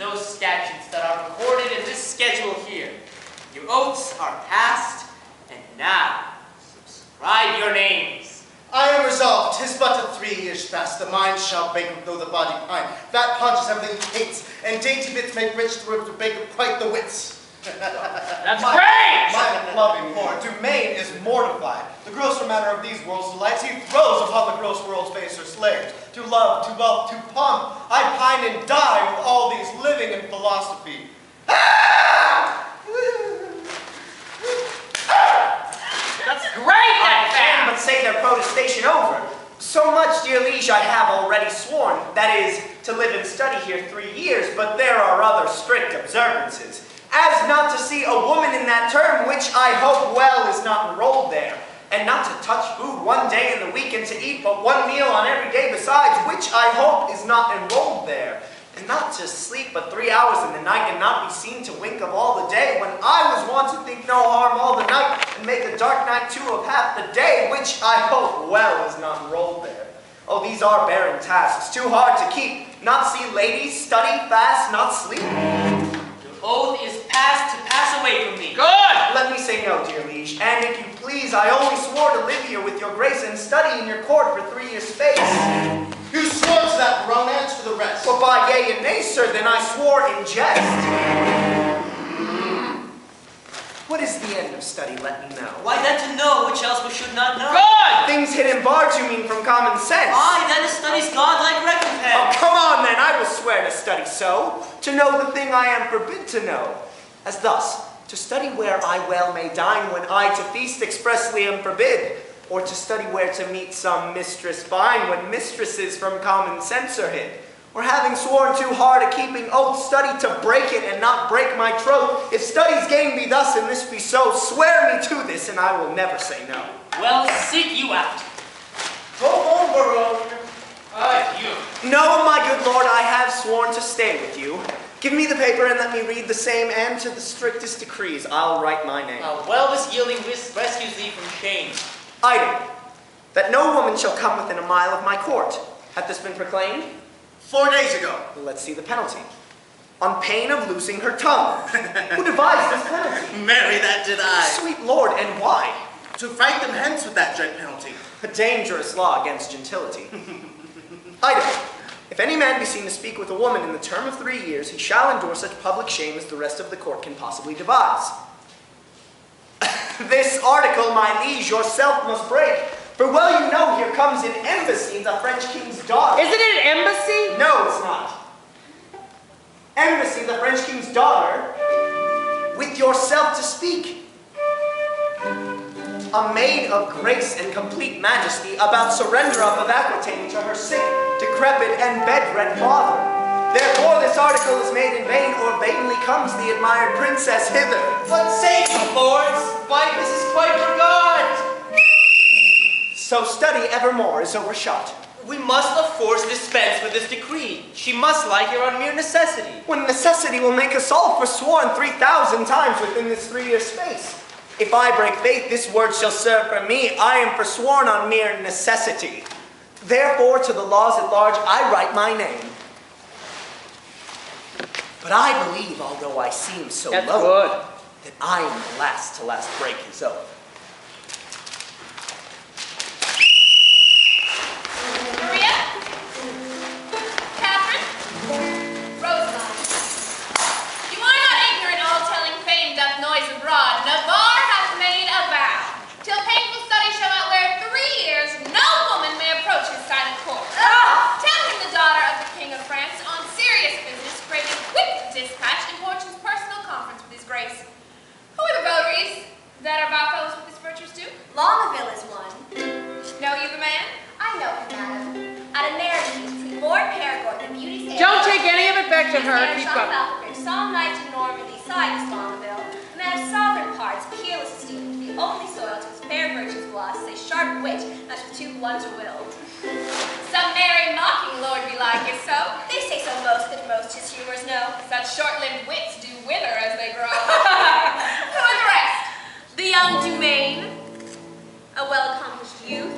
those statutes that are recorded in this schedule here. Your oaths are passed, and now subscribe your names. I am resolved. 'Tis but a 3 years fast. The mind shall bake though the body pine. Fat punches everything hates, and dainty bits make rich the ribs to bake quite the wits. That's great! My loving lord, Dumaine is mortified. The grosser manner of these world's delights, he throws upon the gross world's baser slaves. To love, to wealth, to pomp, I pine and die with all these living in philosophy. That's great, I can but say their protestation over. So much, dear liege, I have already sworn, that is, to live and study here 3 years, but there are other strict observances, as not to see a woman in that term, which I hope well is not enrolled there, and not to touch food 1 day in the week, and to eat but 1 meal on every day besides, which I hope is not enrolled there, and not to sleep but 3 hours in the night, and not be seen to wink of all the day, when I was wont to think no harm all the night, and make a dark night too of half the day, which I hope well is not enrolled there. Oh, these are barren tasks, too hard to keep, not see ladies, study, fast, not sleep. Your oath is passed to pass away from me. Good! Let me say no, dear liege, and if you please, I only swore to live here with your grace and study in your court for 3 years' space. You swore to that, Baron, answer the rest. Well, by yea and nay, sir, then I swore in jest. What is the end of study, let me know? Why, that to know which else we should not know. Good! Things hidden barred, you mean, from common sense? Aye, that is study's godlike Oh, recompense. come on, then, I will swear to study so, to know the thing I am forbid to know. As thus, to study where I well may dine, when I to feast expressly am forbid, or to study where to meet some mistress fine, when mistresses from common sense are hid. Or having sworn too hard a keeping oath, study to break it and not break my troth. If study's gain be thus and this be so, swear me to this and I will never say no. Well, seek you out. Go home, Baron. You. No, my good lord, I have sworn to stay with you. Give me the paper and let me read the same, and to the strictest decrees I'll write my name. Well, this yielding rescues thee from shame. Item, that no woman shall come within a mile of my court. Hath this been proclaimed? 4 days ago. Let's see the penalty. On pain of losing her tongue. Who devised this penalty? Marry, that did I. Sweet lord, and why? To fright them hence with that dread penalty. A dangerous law against gentility. Item, if any man be seen to speak with a woman in the term of 3 years, he shall endure such public shame as the rest of the court can possibly devise. This article, my liege, yourself must break. For well you know here comes an embassy, the French king's daughter. Isn't it an embassy? No, it's not. Embassy, the French king's daughter, with yourself to speak. A maid of grace and complete majesty, about surrender of Aquitaine to her sick, decrepit, and bedred father. Therefore this article is made in vain, or vainly comes the admired princess hither. What say you, lords? Why, this is quite forgot. So study evermore is overshot. We must of force dispense with this decree. She must lie here on mere necessity. When necessity will make us all forsworn 3,000 times within this 3 year space. If I break faith, this word shall serve for me. I am forsworn on mere necessity. Therefore, to the laws at large, I write my name. But I believe, although I seem so That's low, good. that I am the last to break his oath. Maria? Catherine? Rosamond. You are not ignorant all telling fame doth noise abroad. Navarre hath made a vow. Till painful study shall outwear 3 years, no woman may approach his silent court. Tell him the daughter of the King of France, on serious business, craving quick dispatch, importunes personal conference with his grace. Who are the votaries that are fellows with this virtuous duke? Longaville is one. Know you the man? I know him, madam. At a marriage between Lord Perigord and Beauty's heir. Don't take any of it back to her. Keep Jean going. Falconbridge, solemn knight of Normandy, sighed Longaville, a man of sovereign parts, peerless esteem, the only soil to his fair virtue's gloss, a sharp wit, that with 2 bloods are willed. Some merry mocking lord belike is so. They say so most that most his humours know. Such short-lived wits do wither as they grow. Who are the rest? The young Dumaine, a well-accomplished youth.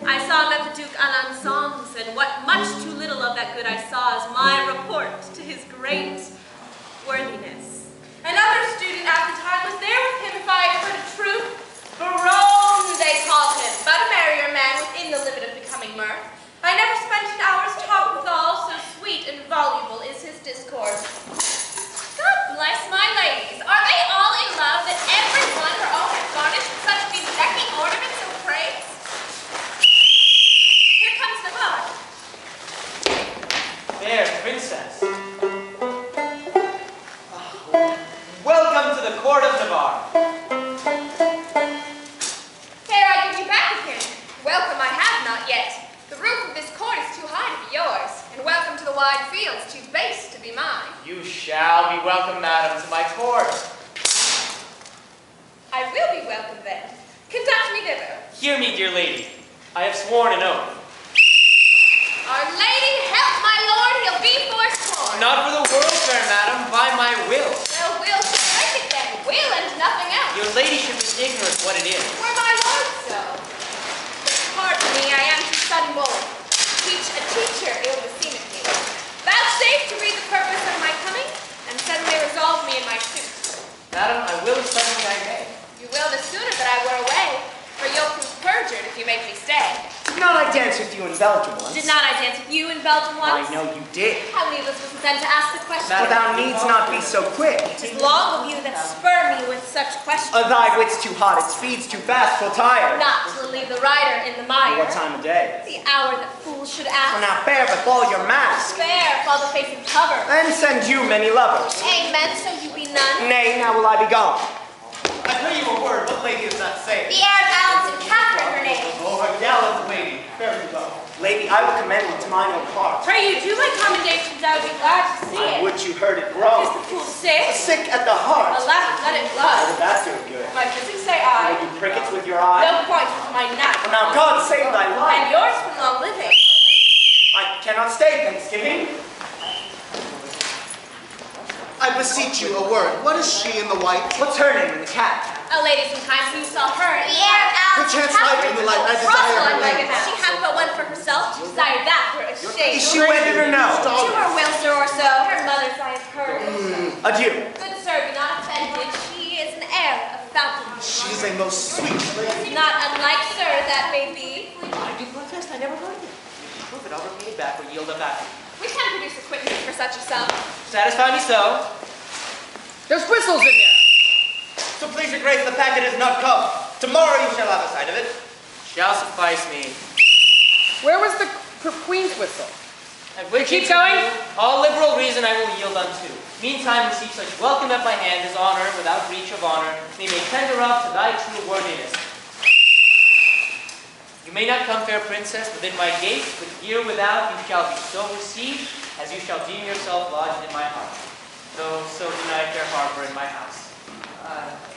I saw him at the Duke Alençon's, and what much too little of that good I saw is my report to his great the court of Navarre. Here I give you back again. Welcome I have not yet. The roof of this court is too high to be yours, and welcome to the wide fields too base to be mine. You shall be welcome, madam, to my court. I will be welcome then. Conduct me thither. Hear me, dear lady. I have sworn an oath. Our Lady help my lord, he'll be forsworn. Not for the world, fair madam, by my will. Well, will to break it then, will and nothing else. Your ladyship is ignorant what it is. Were my lord so? Pardon me, I am too sudden bold. Teach a teacher ill beseemeth me. Vouchsafe to read the purpose of my coming, and suddenly resolve me in my suit. Madam, I will as suddenly I may. You will the sooner that I were away, for you'll prove perjured if you make me stay. Did not I dance with you in Belgium once? Did not I dance with you in Belgium I once? know you did. How needless was it then to ask the question? For thou needs not be so quick. Tis long of you that spur me with such questions. Thy wit's too hot, it speeds too fast, full tired. Not to leave the rider in the mire. What time of day? The hour that fools should For ask. now bear befall your mask, Spare, fall the face and cover. and send you many lovers. Amen, so you be none. Nay, now will I be gone. I pray you a word. What lady is that saying? The air balance and Catherine her name. Oh, a gallant lady. Fare you well. Lady, I will commend you to mine own heart. Pray you do my commendations, I would be glad to see I it. would you heard it grow. Is the fool sick? Sick at the heart. Alas, let it How blood. did that do good? My physics say Will I. you prick it with your eye? No point with my knife. Now God save thy And life. yours from long living. I cannot stay Thanksgiving. I beseech you a word. What is she in the white? What's her name in the cat? A lady sometimes who saw her in the air balance. Perchance light in the light, I desire her Rosalind, name. she hath but one for herself. To desire that were a shame. Is she wedded or no? To her will, sir, or so. Her mother's I have heard. Adieu. Good sir, be not offended. She is an heir of fountain. She's a most sweet lady. Not unlike, sir, that may be. I do protest, I never heard of it. Prove it, I'll repay it back or yield up after. We can produce a quittance for such a sum. Satisfy me so. There's whistles in there. So please your grace, the packet is not come. Tomorrow you shall have a sight of it. Shall suffice me. Where was the Queen's whistle? At which Keep going. all liberal reason I will yield unto. Meantime receive such welcome at my hand as honor, without breach of honor, me may tender up to thy true worthiness. You may not come, fair princess, within my gate, but here without you shall be so received, as you shall deem yourself lodged in my heart. Though so denied fair harbor in my house.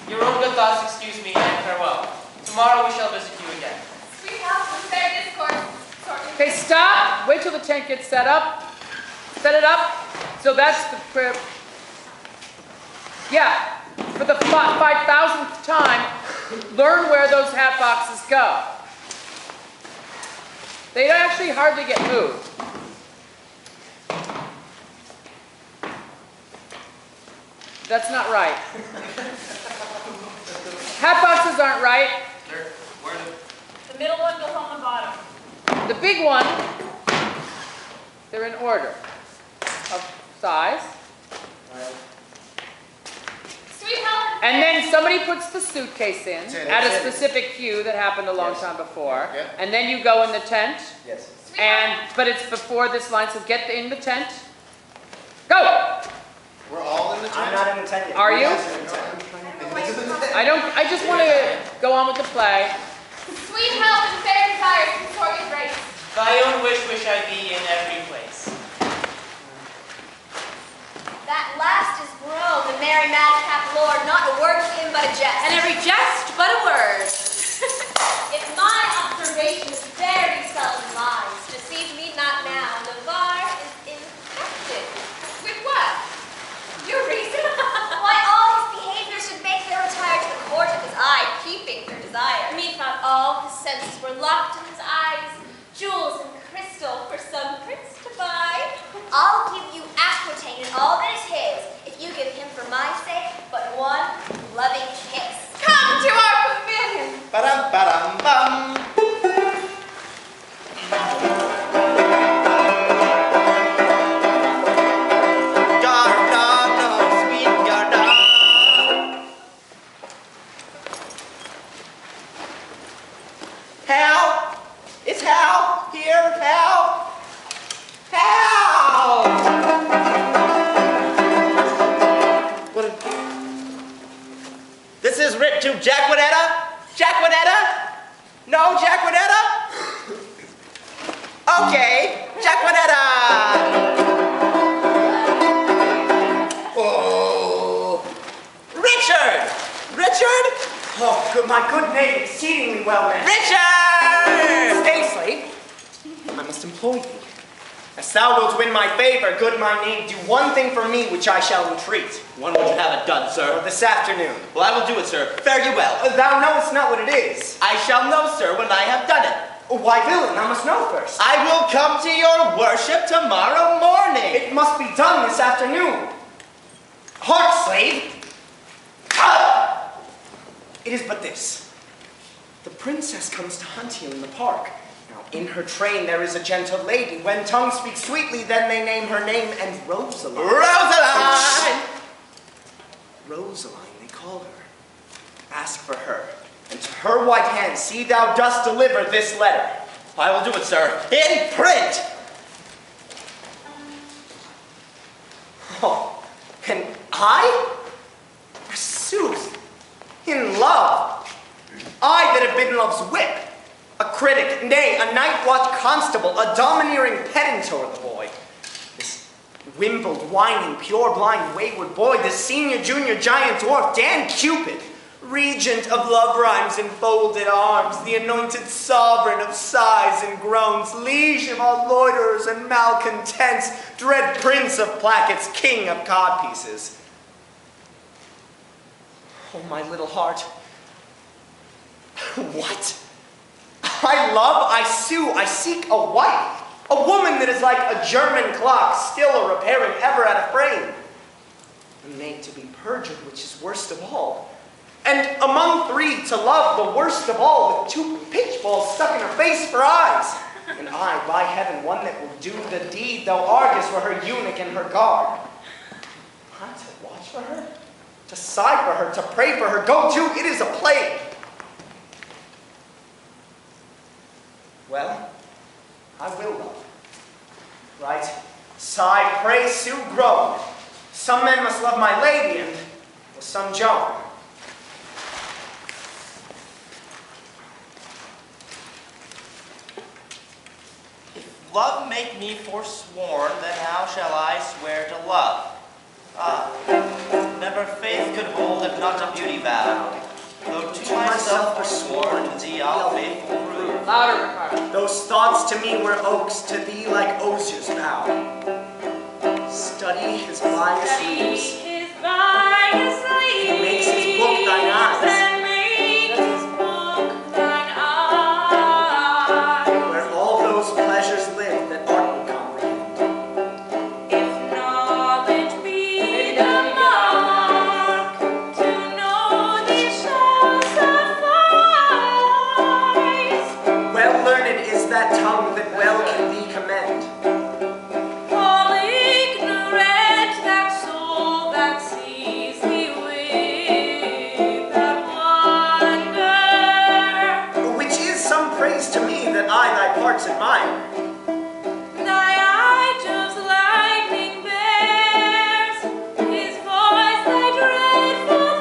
Your own good thoughts excuse me, and farewell. Tomorrow we shall visit you again. Sweet house and fair discourse. Okay, stop. Wait till the tent gets set up. Set it up. So that's the prayer. Yeah, for the 5,000th time, learn where those hat boxes go. They actually hardly get moved. That's not right. Hat boxes aren't right. The middle one goes on the bottom. The big one, they're in order of size. Sweet health And then somebody puts the suitcase in Tent. at a specific cue that happened a long time before. Yeah. And then you go in the tent. Yes. But it's before this line, so get in the tent. Go! We're all in the I'm tent. not in the tent yet. Are you? guys are in the tent. I just want to go on with the play. Sweet health and fair desires consort with grace. Thy own wish I be in every place. That last is Rome, the merry madcap lord, not a word to him but a jest. And every jest but a word. If my observation is very seldom lies, deceive me not now, Navarre is infected. With what? Your reason? Why all his behavior should make him retire to the court of his eye, keeping their desire. Methought all his senses were locked in his eyes, jewels and crystal for some prince to buy. I'll give you Aquitaine and all that is his, if you give him for my sake but one loving kiss. Come to our pavilion. Ba-dum-ba-dum-bum. Hal! It's Hal! Here, Hal! Hal! What a... This is written to Jacquinetta? Jacquinetta? No, Jacquinetta? Okay, Jacquinetta! Oh, Richard! Richard? Oh, good, my good name, exceedingly well met. Richard! Stay, slave. I must employ thee. As thou wilt win my favor, good my name, do one thing for me which I shall entreat. When would you have it done, sir? Or this afternoon. Well, I will do it, sir. Fare you well. Thou knowest not what it is. I shall know, sir, when I have done it. Why, villain, I must know first. I will come to your worship tomorrow morning. It must be done this afternoon. Hark, slave. It is but this. The princess comes to hunt here in the park. Now, in her train there is a gentle lady. When tongues speak sweetly, then they name her name, and Rosaline. Rosaline! Rosaline, they call her. Ask for her, and to her white hand see thou dost deliver this letter. I will do it, sir. In print! Oh, and I? Forsooth, in love. I that have been love's whip, a critic, nay, a night watch constable, a domineering pedant o'er the boy. This wimpled, whining, pure blind, wayward boy, this senior, junior, giant dwarf, Dan Cupid, regent of love rhymes in folded arms, the anointed sovereign of sighs and groans, liege of all loiterers and malcontents, dread prince of plackets, king of codpieces. Oh, my little heart. What? I love, I sue, I seek a wife. A woman that is like a German clock, still a repairing, ever at a frame. And made to be perjured, which is worst of all. And among three to love, the worst of all, with two pitch balls stuck in her face for eyes. And I, by heaven, one that will do the deed, though Argus were her eunuch and her guard. I to watch for her? To sigh for her, to pray for her, go to, it is a plague. Well, I will love. Right? Sigh, pray, sue, groan. Some men must love my lady, and some Joan. If love make me forsworn, then how shall I swear to love? Ah, never faith could hold if not to beauty vowed. Though to myself forsworn, to thee I'll faithful prove. Louder, Ricardo. Those thoughts to me were oaks, to thee like osiers bow. Study his bias leaves. He makes his book thine eyes. Where all those pleasures live that art will comprehend. If knowledge be the mark, to know these shall suffice. Well learned is that tongue that well can thee commend. All ignorant, that soul that sees thee with that wonder. Which is some praise to me that I thy parts admire. Thy eye Jove's lightning bears, his voice thy dreadful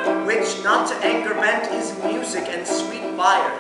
thunder. Which not to anger bent is music and sweet fire.